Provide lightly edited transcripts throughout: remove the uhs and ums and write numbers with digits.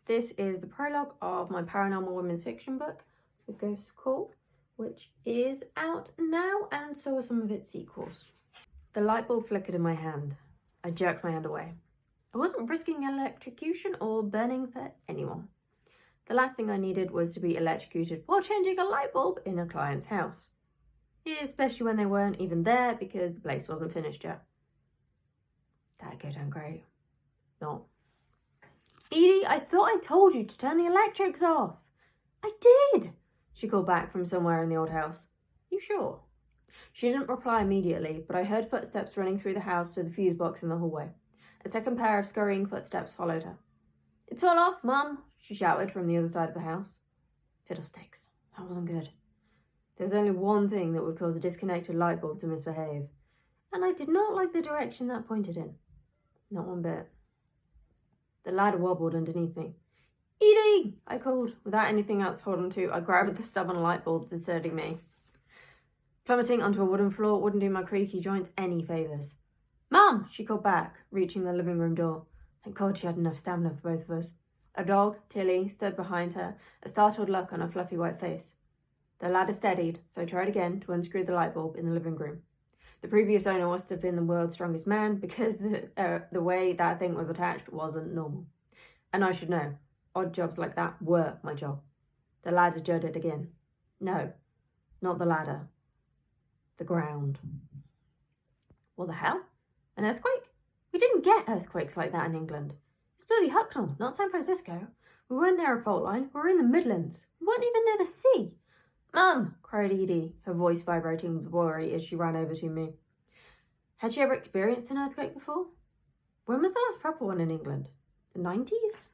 This is the prologue of my paranormal women's fiction book, The Ghost Call, which is out now, and so are some of its sequels. The light bulb flickered in my hand. I jerked my hand away. I wasn't risking electrocution or burning for anyone. The last thing I needed was to be electrocuted while changing a light bulb in a client's house. Especially when they weren't even there because the place wasn't finished yet. That'd go down great. Not. Edie, I thought I told you to turn the electrics off. I did, she called back from somewhere in the old house. You sure? She didn't reply immediately, but I heard footsteps running through the house to the fuse box in the hallway. A second pair of scurrying footsteps followed her. It's all off, Mum, she shouted from the other side of the house. Fiddlesticks. That wasn't good. There was only one thing that would cause a disconnected light bulb to misbehave, and I did not like the direction that pointed in. Not one bit. The ladder wobbled underneath me. Edie, I called. Without anything else to hold on to, I grabbed the stubborn light bulb deserting me. Plummeting onto a wooden floor wouldn't do my creaky joints any favours. Mum, she called back, reaching the living room door. Thank God she had enough stamina for both of us. A dog, Tilly, stood behind her, a startled look on her fluffy white face. The ladder steadied, so I tried again to unscrew the light bulb in the living room. The previous owner must have been the world's strongest man because the way that thing was attached wasn't normal. And I should know, odd jobs like that were my job. The ladder jutted again. No, not the ladder. The ground. What the hell? An earthquake? We didn't get earthquakes like that in England. It's bloody Hucknall, not San Francisco. We weren't near a fault line. We were in the Midlands. We weren't even near the sea. Mum, cried Edie, her voice vibrating with worry as she ran over to me. Had she ever experienced an earthquake before? When was the last proper one in England? The 90s?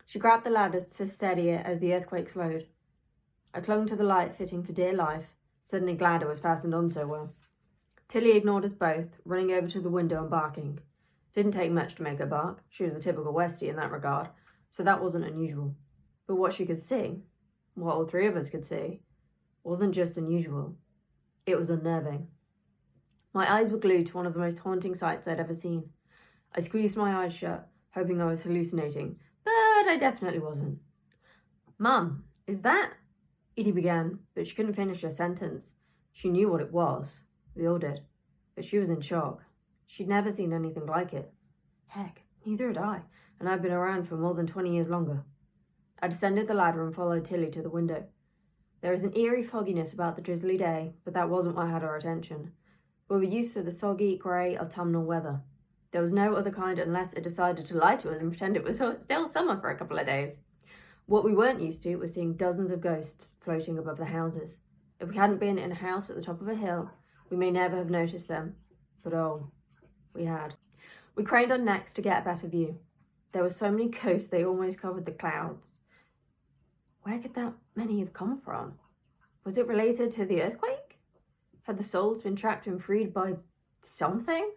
She grabbed the ladder to steady it as the earthquake slowed. I clung to the light, fitting for dear life, suddenly glad it was fastened on so well. Tilly ignored us both, running over to the window and barking. Didn't take much to make her bark. She was a typical Westie in that regard, so that wasn't unusual. But what she could see, what all three of us could see, wasn't just unusual. It was unnerving. My eyes were glued to one of the most haunting sights I'd ever seen. I squeezed my eyes shut, hoping I was hallucinating, but I definitely wasn't. Mum, is that... Edie began, but she couldn't finish her sentence. She knew what it was. We all did. But she was in shock. She'd never seen anything like it. Heck, neither had I, and I'd been around for more than 20 years longer. I descended the ladder and followed Tilly to the window. There was an eerie fogginess about the drizzly day, but that wasn't what had our attention. We were used to the soggy, grey, autumnal weather. There was no other kind unless it decided to lie to us and pretend it was still summer for a couple of days. What we weren't used to was seeing dozens of ghosts floating above the houses. If we hadn't been in a house at the top of a hill, we may never have noticed them. But oh, we had. We craned our necks to get a better view. There were so many ghosts they almost covered the clouds. Where could that many have come from? Was it related to the earthquake? Had the souls been trapped and freed by something?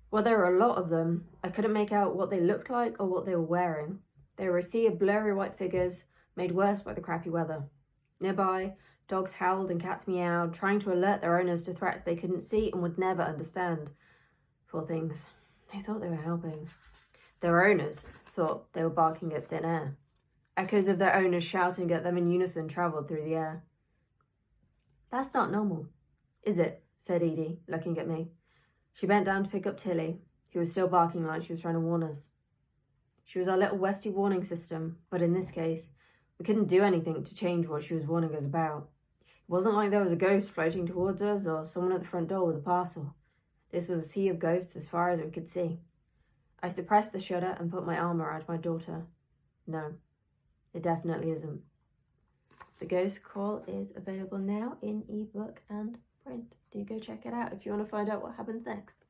Well, there were a lot of them. I couldn't make out what they looked like or what they were wearing. They were a sea of blurry white figures, made worse by the crappy weather. Nearby, dogs howled and cats meowed, trying to alert their owners to threats they couldn't see and would never understand. Poor things. They thought they were helping. Their owners thought they were barking at thin air. Echoes of their owners shouting at them in unison travelled through the air. That's not normal, is it? Said Edie, looking at me. She bent down to pick up Tilly, who was still barking like she was trying to warn us. She was our little Westie warning system, but in this case, we couldn't do anything to change what she was warning us about. It wasn't like there was a ghost floating towards us or someone at the front door with a parcel. This was a sea of ghosts as far as we could see. I suppressed the shudder and put my arm around my daughter. No, it definitely isn't. The Ghost Call is available now in ebook and print. Do go check it out if you want to find out what happens next.